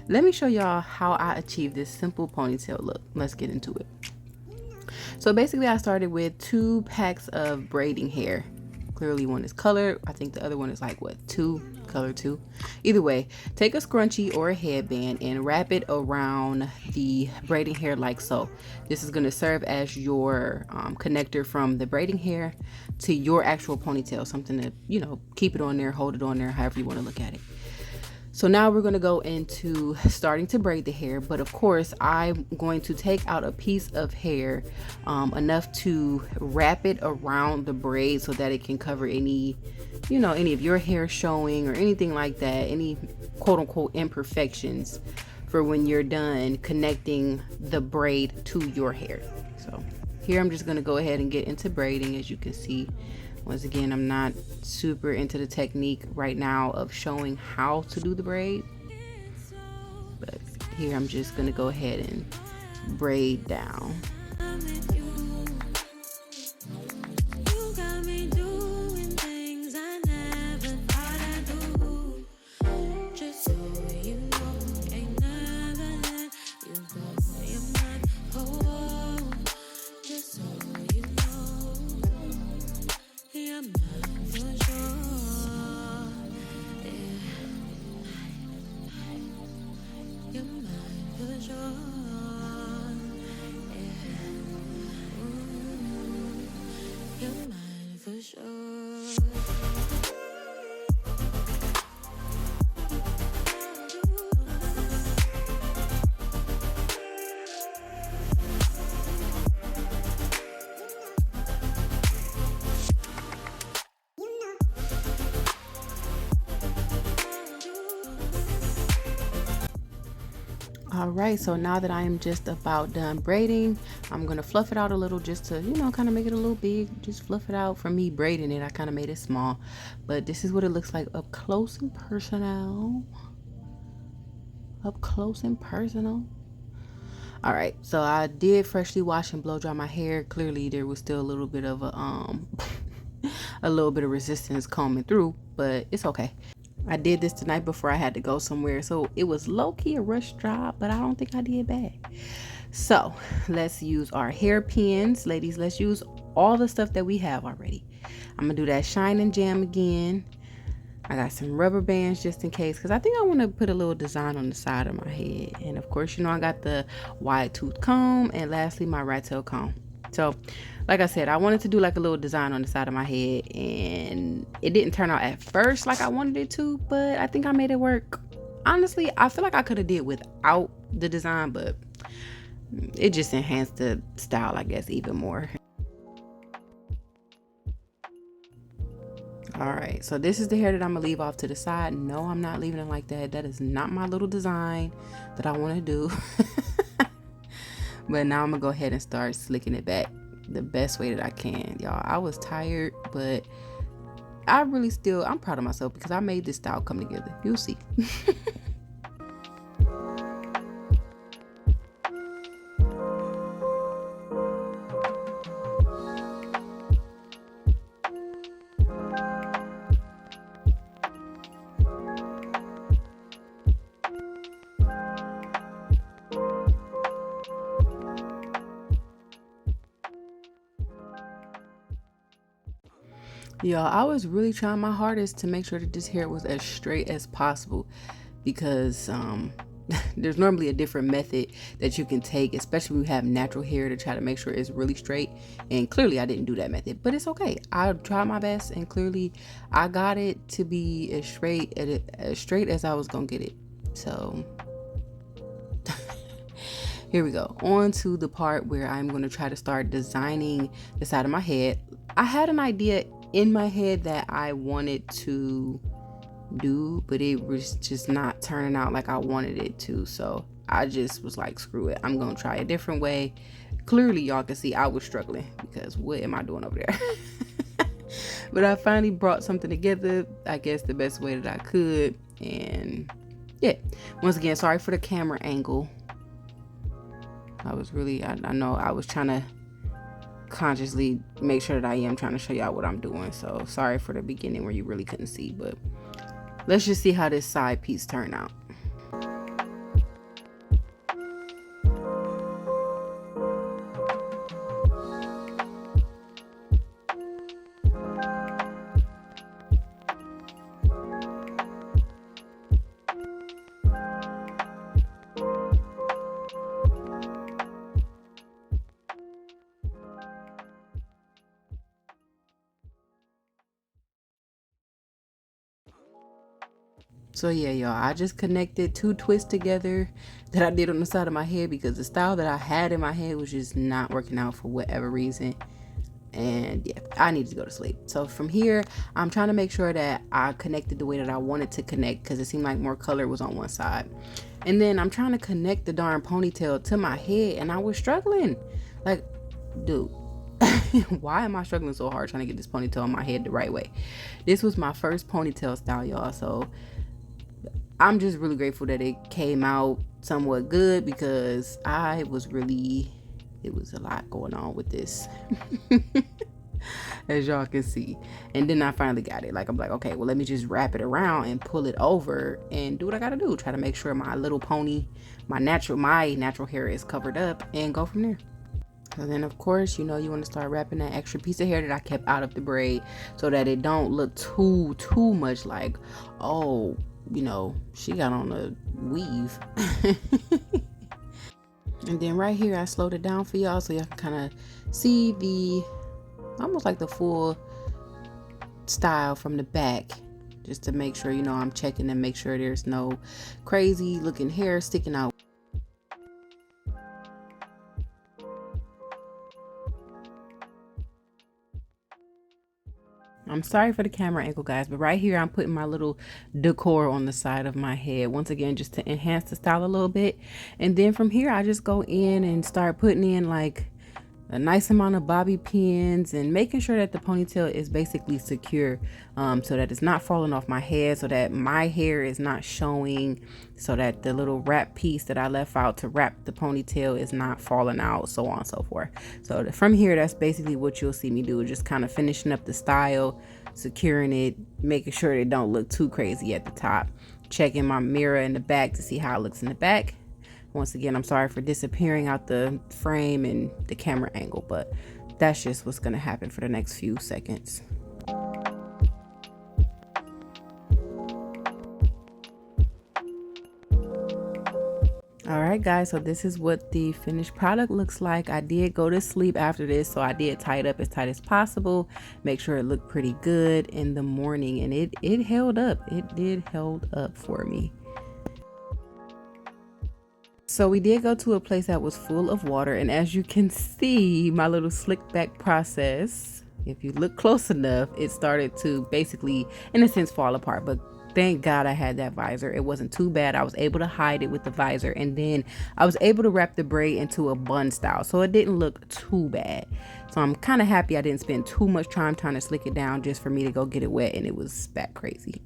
let me show y'all how I achieved this simple ponytail look. Let's get into it. So basically I started with 2 packs of braiding hair. Clearly one is colored. I think the other one is like what, color 2. Either way, take a scrunchie or a headband and wrap it around the braiding hair like so. This is going to serve as your connector from the braiding hair to your actual ponytail, something to, you know, keep it on there, hold it on there, however you want to look at it. So now we're going to go into starting to braid the hair, but of course I'm going to take out a piece of hair, enough to wrap it around the braid so that it can cover any, you know, any of your hair showing or anything like that, any quote unquote imperfections for when you're done connecting the braid to your hair. So here I'm just going to go ahead and get into braiding. As you can see, once again, I'm not super into the technique right now of showing how to do the braid, but here I'm just gonna go ahead and braid down. Alright, so now that I am just about done braiding, I'm going to fluff it out a little just to, you know, kind of make it a little big. Just fluff it out. For me braiding it, I kind of made it small. But this is what it looks like up close and personal. Up close and personal. Alright, so I did freshly wash and blow dry my hair. Clearly there was still a little bit of a, a little bit of resistance combing through, but it's okay. I did this the night before I had to go somewhere, so it was low-key a rush job, but I don't think I did bad. So let's use our hairpins. Ladies, let's use all the stuff that we have already. I'm gonna do that shine and jam again. I got some rubber bands just in case, because I think I want to put a little design on the side of my head. And of course, you know, I got the wide tooth comb, and lastly my rat tail comb. So like I said, I wanted to do like a little design on the side of my head, and it didn't turn out at first like I wanted it to, but I think I made it work. Honestly, I feel like I could have did without the design, but it just enhanced the style, I guess, even more. Alright, so this is the hair that I'm gonna leave off to the side. No, I'm not leaving it like that. That is not my little design that I want to do. But now I'm gonna go ahead and start slicking it back the best way that I can. Y'all, I was tired, but I'm proud of myself because I made this style come together. You'll see. Y'all, I was really trying my hardest to make sure that this hair was as straight as possible, because there's normally a different method that you can take, especially when you have natural hair, to try to make sure it's really straight. And clearly I didn't do that method, but it's okay. I tried my best, and clearly I got it to be as straight as I was gonna get it. So here we go, on to the part where I'm going to try to start designing the side of my head. I had an idea in my head that I wanted to do, but it was just not turning out like I wanted it to. So I just was like, screw it, I'm gonna try a different way. Clearly y'all can see I was struggling, because what am I doing over there? But I finally brought something together, I guess the best way that I could. And yeah, once again, sorry for the camera angle. I was really, I know I was trying to consciously make sure that I am trying to show y'all what I'm doing. So sorry for the beginning where you really couldn't see, but let's just see how this side piece turned out. So yeah, y'all, I just connected 2 twists together that I did on the side of my head because the style that I had in my head was just not working out for whatever reason. And yeah, I needed to go to sleep. So from here, I'm trying to make sure that I connected the way that I wanted to connect because it seemed like more color was on one side. And then I'm trying to connect the darn ponytail to my head and I was struggling. Like, dude, why am I struggling so hard trying to get this ponytail on my head the right way? This was my first ponytail style, y'all. So I'm just really grateful that it came out somewhat good because it was a lot going on with this. As y'all can see. And then I finally got it. Like, I'm like, okay, well, let me just wrap it around and pull it over and do what I gotta do. Try to make sure my little pony, my natural hair is covered up and go from there. And then of course, you want to start wrapping that extra piece of hair that I kept out of the braid so that it don't look too much like, oh, she got on a weave. And then right here, I slowed it down for y'all so y'all can kind of see almost like the full style from the back, just to make sure, I'm checking and make sure there's no crazy looking hair sticking out. I'm sorry for the camera angle, guys, but right here I'm putting my little decor on the side of my head once again just to enhance the style a little bit. And then from here I just go in and start putting in like a nice amount of bobby pins and making sure that the ponytail is basically secure, so that it's not falling off my head, so that my hair is not showing, so that the little wrap piece that I left out to wrap the ponytail is not falling out, so on and so forth. So from here, that's basically what you'll see me do, just kind of finishing up the style, securing it, making sure it don't look too crazy at the top, checking my mirror in the back to see how it looks in the back. Once again, I'm sorry for disappearing out the frame and the camera angle, but that's just what's going to happen for the next few seconds. Alright guys, so this is what the finished product looks like. I did go to sleep after this, so I did tie it up as tight as possible, make sure it looked pretty good in the morning, and it held up. It did held up for me. So we did go to a place that was full of water, and as you can see, my little slick back process, if you look close enough, it started to basically, in a sense, fall apart. But thank God I had that visor. It wasn't too bad. I was able to hide it with the visor, and then I was able to wrap the braid into a bun style, so it didn't look too bad. So I'm kind of happy I didn't spend too much time trying to slick it down just for me to go get it wet, and it was back crazy.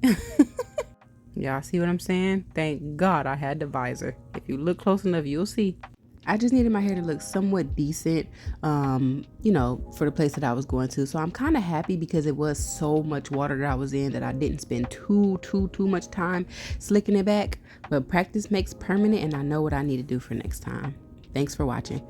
Y'all see what I'm saying? Thank God I had the visor. If you look close enough, you'll see. I just needed my hair to look somewhat decent, for the place that I was going to. So I'm kind of happy because it was so much water that I was in that I didn't spend too much time slicking it back. But practice makes permanent, and I know what I need to do for next time. Thanks for watching.